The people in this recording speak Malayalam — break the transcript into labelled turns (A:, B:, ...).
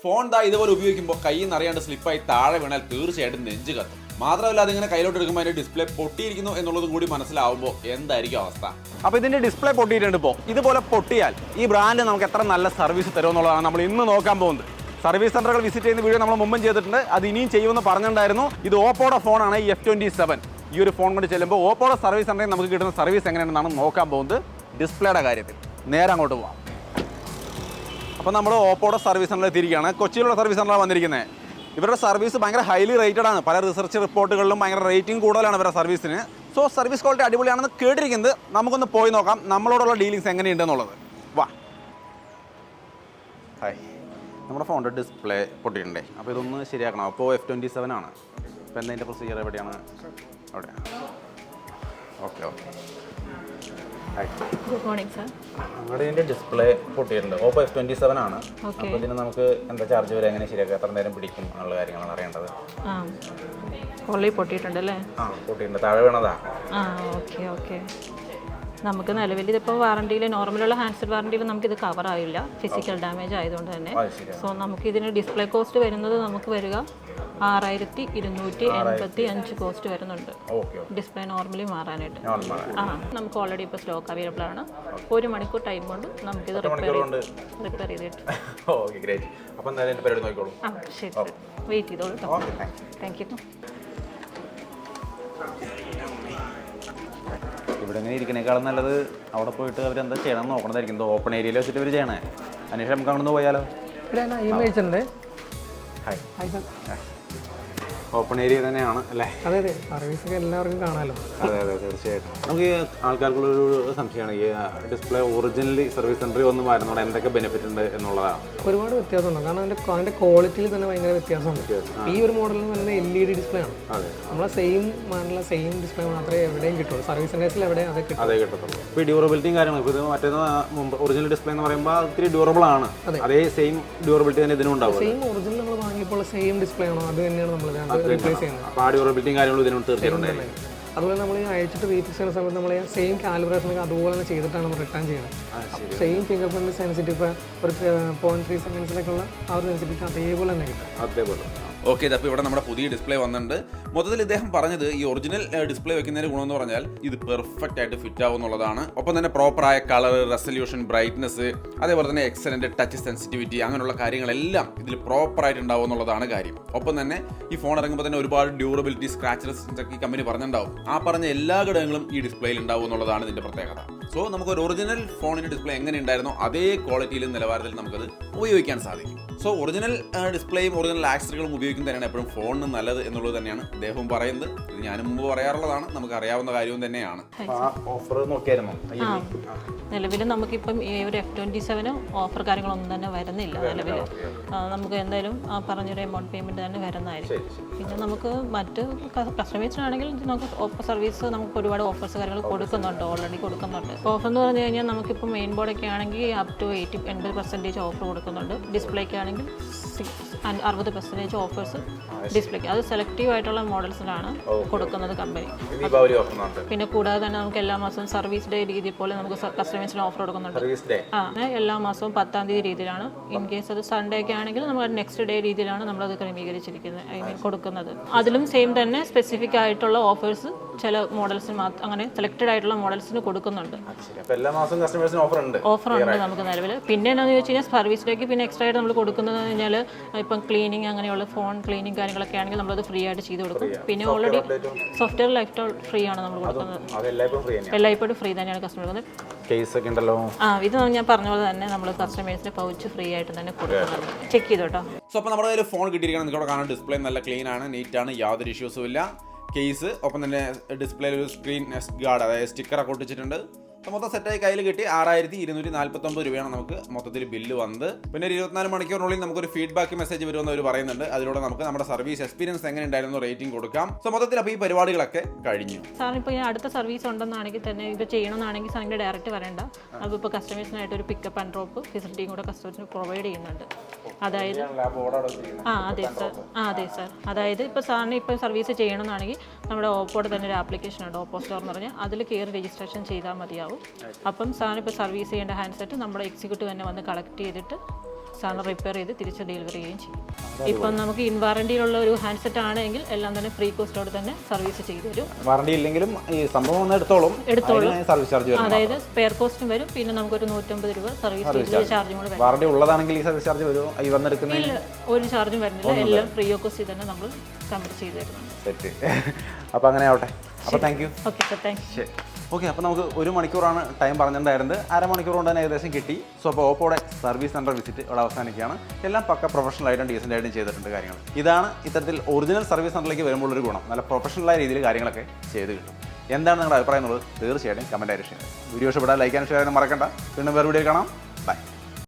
A: ഫോൺ ഇതുപോലെ ഉപയോഗിക്കുമ്പോൾ കയ്യിൽ നിന്ന് അറിയാണ്ട് സ്ലിപ്പായി താഴെ വീണാൽ തീർച്ചയായിട്ടും നെഞ്ച് കത്തും. മാത്രമല്ല അതിങ്ങനെ കയ്യിലോട്ട് എടുക്കുമ്പോൾ അതിന്റെ ഡിസ്പ്ലേ പൊട്ടിയിരിക്കുന്നു എന്നുള്ളതും കൂടി മനസ്സിലാവുമ്പോൾ എന്തായിരിക്കും അവസ്ഥ. അപ്പോൾ ഇതിന്റെ ഡിസ്പ്ലേ പൊട്ടിയിട്ടുണ്ട്. ഇപ്പോൾ ഇതുപോലെ പൊട്ടിയാൽ ഈ ബ്രാൻഡ് നമുക്ക് എത്ര നല്ല സർവീസ് തരുമെന്നുള്ളതാണ് നമ്മൾ ഇന്ന് നോക്കാൻ പോകുന്നത്. സർവീസ് സെന്ററുകൾ വിസിറ്റ് ചെയ്യുന്ന വീഡിയോ നമ്മൾ മുമ്പും ചെയ്തിട്ടുണ്ട്, അത് ഇനിയും ചെയ്യുമെന്ന് പറഞ്ഞിട്ടുണ്ടായിരുന്നു. ഇത് ഓപ്പോയുടെ ഫോണാണ്, ഈ F27. ഈ ഒരു ഫോൺ കൊണ്ട് ചെല്ലുമ്പോൾ ഓപ്പോയുടെ സർവീസ് സെന്ററിൽ നമുക്ക് കിട്ടുന്ന സർവീസ് എങ്ങനെയാണെന്നാണ് നോക്കാൻ പോകുന്നത്. ഡിസ്പ്ലേയുടെ കാര്യത്തിൽ നേരെ അങ്ങോട്ട് പോകാം. അപ്പോൾ നമ്മൾ ഓപ്പോയുടെ സർവീസ് സെന്ററിൽ എത്തിയിരിക്കുകയാണ്. കൊച്ചിയിലുള്ള സർവീസ് സെന്ററാണ് വന്നിരിക്കുന്നത്. ഇവരുടെ സർവീസ് ഭയങ്കര ഹൈലി റേറ്റഡ് ആണ്. പല റിസർച്ച് റിപ്പോർട്ടുകളിലും ഭയങ്കര റേറ്റിംഗ് കൂടുതലാണ് ഇവരുടെ സർവീസിന്. സോ സർവീസ് ക്വാളിറ്റി അടിപൊളിയാണെന്ന് കേട്ടിരിക്കുന്നത്. നമുക്കൊന്ന് പോയി നോക്കാം നമ്മളോടുള്ള ഡീലിങ്സ് എങ്ങനെയുണ്ടെന്നുള്ളത്. വാ. ഹായ്, നമ്മുടെ ഫോണിൻ്റെ ഡിസ്പ്ലേ പൊട്ടിയിട്ടുണ്ടേ. അപ്പോൾ ഇതൊന്ന് ശരിയാക്കണം. അപ്പോൾ F27 ആണ്. അപ്പോൾ എന്താ അതിൻ്റെ പ്രൊസീജിയർ എവിടെയാണ്? അവിടെയാണ്. ഓക്കെ.
B: Good morning sir.
A: നമ്മുടെ ഇതിൻ്റെ ഡിസ്പ്ലേ പൊട്ടിയിട്ടുണ്ട്. ഓപ്പോ F27 ആണ്. അപ്പോൾ ഇതിന് നമുക്ക് എന്താ ചാർജ് വരെ എങ്ങനെ ശരിയാക്കുക, എത്ര നേരം പിടിക്കും എന്നുള്ള കാര്യങ്ങളാണ് അറിയേണ്ടത്.
B: ഓൾറെഡി പൊട്ടിയിട്ടുണ്ടല്ലേ?
A: പൊട്ടിയിട്ടുണ്ട്, താഴെ വീണതാ.
B: ഓക്കെ. നമുക്ക് നിലവിൽ ഇതിപ്പോൾ വാറണ്ടിയിൽ നോർമലുള്ള ഹാൻഡ്സെറ്റ് വാറണ്ടിയിൽ നമുക്കിത് കവർ ആയില്ല, ഫിസിക്കൽ ഡാമേജ് ആയതുകൊണ്ട് തന്നെ. സോ നമുക്ക് ഇതിന് ഡിസ്പ്ലേ കോസ്റ്റ് വരുന്നത് നമുക്ക് വരിക 6285 കോസ്റ്റ് വരുന്നുണ്ട് ഡിസ്പ്ലേ നോർമലി മാറാനായിട്ട്. നമുക്ക് ഓൾറെഡി ഇപ്പോൾ സ്റ്റോക്ക് അവൈലബിൾ ആണ്. 1 മണിക്കൂർ ടൈം കൊണ്ട് നമുക്കിത് റിപ്പയർ ചെയ്തിട്ട്. ശരി, വെയിറ്റ് ചെയ്തോളൂ. Thank you.
A: ഇവിടെ ഇങ്ങനെ ഇരിക്കണേക്കാളും നല്ലത് അവിടെ പോയിട്ട് അവരെന്താ ചെയ്യണം നോക്കണതായിരിക്കും. ഓപ്പൺ ഏരിയയിൽ വെച്ചിട്ട് അവർ ചെയ്യണേ. അന്വേഷണം നമുക്ക് അങ്ങോട്ട് പോയാലോ? ഓപ്പൺ ഏരിയ തന്നെയാണ് അല്ലേ?
C: അതെ, സർവീസൊക്കെ എല്ലാവർക്കും കാണാമല്ലോ.
A: അതെ, തീർച്ചയായിട്ടും. നമുക്ക് ഈ ആൾക്കാർക്കുള്ളൊരു സംശയമാണ്, ഈ ഡിസ്പ്ലേ ഒറിജിനലി സർവീസ് സെന്ററിൽ വന്ന് വരുന്നതുകൊണ്ട് എന്തൊക്കെ ബെനിഫിറ്റ് ഉണ്ട് എന്നുള്ളതാണ്.
C: ഒരുപാട് വ്യത്യാസമുണ്ട്. കാരണം അതിന്റെ ക്വാളിറ്റിയിൽ തന്നെ ഭയങ്കര വ്യത്യാസമുണ്ട്. ഈ ഒരു മോഡലിൽ വരുന്നത് LED ഡിസ്പ്ലേ ആണ്. നമ്മളെ സെയിം മോഡലിലെ സെയിം ഡിസ്പ്ലേ മാത്രമേ എവിടെയും കിട്ടുള്ളൂ. സർവീസ് സെന്റേഴ്സിൽ അതേ കിട്ടത്തുള്ളൂ.
A: ഇപ്പോൾ ഡ്യൂറബിലിറ്റിയും കാര്യങ്ങളും ഇപ്പോൾ ഇത് മറ്റേത് ഒറിജിനൽ ഡിസ്പ്ലേ എന്ന് പറയുമ്പോൾ ഒത്തിരി ഡ്യൂറബിൾ ആണ്. അതേ സെയിം ഡ്യൂറബിലിറ്റി തന്നെ ഇതിനും ഉണ്ടാവും.
C: സെയിം ഒറിജിനൽ നമ്മൾ വാങ്ങിയപ്പോൾ സെയിം ഡിസ്പ്ലേ ആണോ അത് തന്നെയാണ് നമ്മൾ റീപ്ലേസ് ചെയ്യുന്നത്.
A: അപ്പോൾ ആ ഡ്യൂറബിലിറ്റിയും കാര്യങ്ങളും ഇതിനോട് തീർച്ചയായിട്ടും.
C: അതുപോലെ നമ്മൾ അയച്ചിട്ട് റീപ്ലേസ് ചെയ്യുന്ന സമയത്ത് നമ്മൾ സെയിം കാലിബ്രേഷനൊക്കെ അതുപോലെ തന്നെ ചെയ്തിട്ടാണ് നമ്മൾ റിട്ടേൺ ചെയ്യുന്നത്. സെയിം ഫിംഗർ പ്രിന്റ് സെൻസിറ്റീവ് ഒരു 0.3 സെക്കൻഡ്സിലേക്കുള്ള ആ ഒരു സെൻസിറ്റിവിറ്റി അതേപോലെ തന്നെ കിട്ടും.
A: അതേപോലെ. ഓക്കെ, അപ്പോൾ ഇവിടെ നമ്മുടെ പുതിയ ഡിസ്പ്ലേ വന്നിട്ടുണ്ട്. മൊത്തത്തിൽ ഇദ്ദേഹം പറഞ്ഞത് ഈ ഒറിജിനൽ ഡിസ്പ്ലേ വെക്കുന്നതിന് ഗുണമെന്ന് പറഞ്ഞാൽ ഇത് പെർഫെക്റ്റ് ആയിട്ട് ഫിറ്റ് ആവും എന്നുള്ളതാണ്. ഒപ്പം തന്നെ പ്രോപ്പറായ കളർ, റെസല്യൂഷൻ, ബ്രൈറ്റ്നസ്, അതേപോലെ തന്നെ എക്സലന്റ് ടച്ച് സെൻസിറ്റിവിറ്റി, അങ്ങനെയുള്ള കാര്യങ്ങളെല്ലാം ഇതിൽ പ്രോപ്പറായിട്ട് ഉണ്ടാവും എന്നുള്ളതാണ് കാര്യം. ഒപ്പം തന്നെ ഈ ഫോൺ ഇറങ്ങുമ്പോൾ തന്നെ ഒരുപാട് ഡ്യൂറബിലിറ്റി, സ്ക്രാച്ച് റെസിസ്റ്റൻസ് ഒക്കെ ഈ കമ്പനി പറഞ്ഞിട്ടുണ്ടാവും. ആ പറഞ്ഞ എല്ലാ ഘടകങ്ങളും ഈ ഡിസ്പ്ലേയിൽ ഉണ്ടാവും എന്നുള്ളതാണ് ഇതിന്റെ പ്രത്യേകത. സോ നമുക്ക് ഒരു ഒറിജിനൽ ഫോണിന്റെ ഡിസ്പ്ലേ എങ്ങനെ ഉണ്ടായിരുന്നോ അതേ ക്വാളിറ്റിയിലും നിലവാരത്തിൽ നമുക്കത് ഉപയോഗിക്കാൻ സാധിക്കും. സോ ഒറിജിനൽ ഡിസ്പ്ലേയും ഒറിജിനൽ ആക്സസറികളും ഉപയോഗിക്കുന്നത് തന്നെയാണ് എപ്പോഴും ഫോണിന് നല്ലത് എന്നുള്ളത് തന്നെയാണ് അദ്ദേഹവും പറയുന്നത്. ഇത് ഞാനും മുമ്പ് പറയാറുള്ളതാണ്, നമുക്ക് അറിയാവുന്ന കാര്യവും തന്നെയാണ്. ഓഫർ നോക്കിയായിരുന്നു.
B: നിലവിൽ നമുക്കിപ്പം ഈ ഒരു F27 ഓഫർ കാര്യങ്ങളൊന്നും തന്നെ വരുന്നില്ല. നിലവിൽ നമുക്ക് എന്തായാലും പറഞ്ഞൊരു എമൗണ്ട് പേയ്മെൻറ്റ് തന്നെ വരുന്നതായിരിക്കും. പിന്നെ നമുക്ക് മറ്റ് കസ്റ്റമേഴ്സിനാണെങ്കിൽ നമുക്ക് ഓപ്പോ സർവീസ് നമുക്ക് ഒരുപാട് ഓഫേഴ്സ് കാര്യങ്ങൾ കൊടുക്കുന്നുണ്ട്, ഓൾറെഡി കൊടുക്കുന്നുണ്ട്. ഓഫർ എന്ന് പറഞ്ഞു കഴിഞ്ഞാൽ നമുക്കിപ്പോൾ മെയിൻ ബോർഡൊക്കെ ആണെങ്കിൽ അപ് ടു 80% ഓഫർ കൊടുക്കുന്നുണ്ട്. ഡിസ്പ്ലേക്ക് ആണെങ്കിൽ 60% ഓഫേഴ്സ് ഡിസ്പ്ലേക്ക്. അത് സെലക്റ്റീവ് ആയിട്ടുള്ള മോഡൽസിലാണ് കൊടുക്കുന്നത് കമ്പനി. പിന്നെ കൂടാതെ തന്നെ നമുക്ക് എല്ലാ മാസവും സർവീസ് ഡേ രീതി പോലെ നമുക്ക് കസ്റ്റമേഴ്സിന് ഓഫർ കൊടുക്കുന്നുണ്ട്. എല്ലാ മാസവും 10-ാം തീയതി രീതിയിലാണ്. ഇൻ കേസ് അത് സൺഡേ ഒക്കെ ആണെങ്കിൽ നമ്മൾ നെക്സ്റ്റ് ഡേ രീതിയിലാണ് നമ്മളത് ക്രമീകരിച്ചിരിക്കുന്നത്, കൊടുക്കുന്നത്. അതിലും സെയിം തന്നെ സ്പെസിഫിക് ആയിട്ടുള്ള ഓഫേഴ്സ് ചില മോഡൽസിന് മാത്രം, അങ്ങനെ സെലക്റ്റഡ് ആയിട്ടുള്ള മോഡൽസിന് കൊടുക്കുന്നുണ്ട്. ഓഫർ ഉണ്ട് നമുക്ക് നിലവിൽ. പിന്നെ എന്താണെന്ന് വെച്ച് കഴിഞ്ഞാൽ സർവീസ് ഡേക്ക് പിന്നെ എക്സ്ട്രാ ആയിട്ട് നമ്മൾ കൊടുക്കുന്നത് കഴിഞ്ഞാൽ ഇപ്പം ക്ലീനിങ് അങ്ങനെയുള്ള ഫോൺ ക്ലീനിങ് കാര്യങ്ങളൊക്കെ ആണെങ്കിൽ നമ്മളത് ഫ്രീ ആയിട്ട് ചെയ്ത് കൊടുക്കും. പിന്നെ already software life time free ആണ് നമ്മൾ കൊടുക്കുന്നത്. എല്ലായ്പ്പോഴും ഫ്രീ തന്നെയാണ് കസ്റ്റമർ കൊടുക്കുന്നത്. ഇത് ഞാൻ പറഞ്ഞ പോലെ തന്നെ നമ്മൾ കസ്റ്റമേഴ്സിന് പൗച്ച് ഫ്രീ ആയിട്ട് തന്നെ കൊടുക്കുന്നുണ്ട്. ചെക്ക് ചെയ്തോട്ടോ.
A: സോ അപ്പോൾ നമ്മുടെ കയ്യിൽ ഫോൺ കിട്ടിയിരിക്കണം. നിങ്ങൾക്ക് കാണാൻ ഡിസ്പ്ലേ നല്ല ക്ലീൻ ആണ്, നീറ്റ് ആണ്, യാതൊരു ഇഷ്യൂസും ഇല്ല. കേസ് ഒപ്പം തന്നെ ഡിസ്പ്ലേയിൽ ഒരു സ്ക്രീൻ ഗാർഡ്, അതായത് സ്റ്റിക്കറൊക്കെ ഒട്ടിച്ചിട്ടുണ്ട്. മൊത്തം സെറ്റായി കയ്യിൽ കിട്ടി. 6249 രൂപയാണ് നമുക്ക് മൊത്തത്തിൽ ബില്ല് വന്നത്. പിന്നെ ഒരു 24 മണിക്കൂറിനുള്ളിൽ നമുക്കൊരു ഫീഡ്ബാക്ക് മെസ്സേജ് വരുമെന്ന് അവർ പറയുന്നുണ്ട്. അതിലൂടെ നമുക്ക് നമ്മുടെ സർവീസ് എക്സ്പീരിയൻസ് എങ്ങനെ ഉണ്ടായിരുന്നു റേറ്റിംഗ് കൊടുക്കാം. സോ മൊത്തത്തിൽ അപ്പോൾ ഈ പരിപാടികളൊക്കെ കഴിഞ്ഞു.
B: സാർ ഇപ്പോൾ ഞാൻ അടുത്ത സർവീസ് ഉണ്ടെന്നാണെങ്കിൽ തന്നെ ഇത് ചെയ്യണമെന്നാണെങ്കിൽ സാറിൻ്റെ ഡയറക്റ്റ് വരേണ്ട. അതിപ്പോൾ കസ്റ്റമേഴ്സിനായിട്ട് ഒരു പിക്കപ്പ് ആൻഡ് ഡ്രോപ്പ് ഫെസിലിറ്റിയും കൂടെ കസ്റ്റമേഴ്സിന് പ്രൊവൈഡ് ചെയ്യുന്നുണ്ട്. അതായത് അതെ സാർ. അതായത് ഇപ്പോൾ സാറിന് ഇപ്പോൾ സർവീസ് ചെയ്യണമെന്നാണെങ്കിൽ നമ്മുടെ ഓപ്പോയുടെ തന്നെ ഒരു ആപ്ലിക്കേഷൻ ഉണ്ട്, ഓപ്പോ സ്റ്റോർ എന്ന് പറഞ്ഞാൽ. അതിൽ കയറി രജിസ്ട്രേഷൻ ചെയ്താൽ മതിയാവും. അപ്പം സാധനം ഇപ്പോൾ സർവീസ് ചെയ്യേണ്ട ഹാൻഡ്സെറ്റ് നമ്മുടെ എക്സിക്യൂട്ടീവ് തന്നെ വന്ന് കളക്ട് ചെയ്തിട്ട് സാധനം റിപ്പയർ ചെയ്ത് തിരിച്ച് ഡെലിവറി ചെയ്യുകയും ചെയ്യും. ഇപ്പം നമുക്ക് ഇൻ വാറണ്ടിയിലുള്ള ഒരു ഹാൻഡ്സെറ്റ് ആണെങ്കിൽ എല്ലാം തന്നെ ഫ്രീ കോസ്റ്റോടെ തന്നെ സർവീസ് ചെയ്തു തരും.
A: വാറണ്ടി ഇല്ലെങ്കിലും ഈ സംഭവം എടുത്തോളും. സർവീസ് ചാർജ് വരും,
B: അതായത് സ്പെയർ കോസ്റ്റും വരും, പിന്നെ നമുക്കൊരു 150 രൂപ സർവീസ് ചാർജും കൂടെ വരും.
A: വാറണ്ടി ഉള്ളതാണെങ്കിൽ ഈ സർവീസ് ചാർജ് വരുമോ? ഈ വന്നെടുക്കുന്ന
B: ഒരു ചാർജും വരുന്നില്ല, എല്ലാം ഫ്രീ ഓഫ് കോസ്റ്റ് തന്നെ നമ്മൾ കംപ്ലീറ്റ് ചെയ്ത് തരുന്നുണ്ട്.
A: സെറ്റ്. അപ്പോൾ അങ്ങനെ ആവട്ടെ. അപ്പോൾ thank you.
B: Okay sir, thank you.
A: ശരി. ഓക്കെ, അപ്പോൾ നമുക്ക് 1 മണിക്കൂറാണ് ടൈം പറഞ്ഞിട്ടുണ്ടായിരുന്നത്. അരമണിക്കൂർ കൊണ്ട് തന്നെ ഏകദേശം കിട്ടി. സോ അപ്പോൾ ഓപ്പോയുടെ സർവീസ് സെൻറ്റർ വിസിറ്റ് ഇവിടെ അവസാനിക്കുകയാണ്. എല്ലാം പക്ക പ്രൊഫഷണലായിട്ടും ഡീസൻ്റ് ആയിട്ടും ചെയ്തിട്ടുണ്ട് കാര്യങ്ങൾ. ഇതാണ് ഇത്തരത്തിൽ ഒറിജിനൽ സർവീസ് സെൻറ്ററിലേക്ക് വരുമ്പോൾ ഒരു ഗുണം. നല്ല പ്രൊഫഷണലായ രീതിയിൽ കാര്യങ്ങളൊക്കെ ചെയ്ത് കിട്ടും. എന്താണ് നിങ്ങളുടെ അഭിപ്രായം എന്നുള്ളത് തീർച്ചയായിട്ടും കമൻറ്റായിട്ട് ഷെയർ ചെയ്യാം. വീഡിയോ ഇഷ്ടപ്പെട്ടാൽ ലൈക്ക് ആൻഡ് ഷെയർ ചെയ്യാൻ മറക്കണ്ട. വീണ്ടും വേറെ വീഡിയോ കാണാം. ബൈ.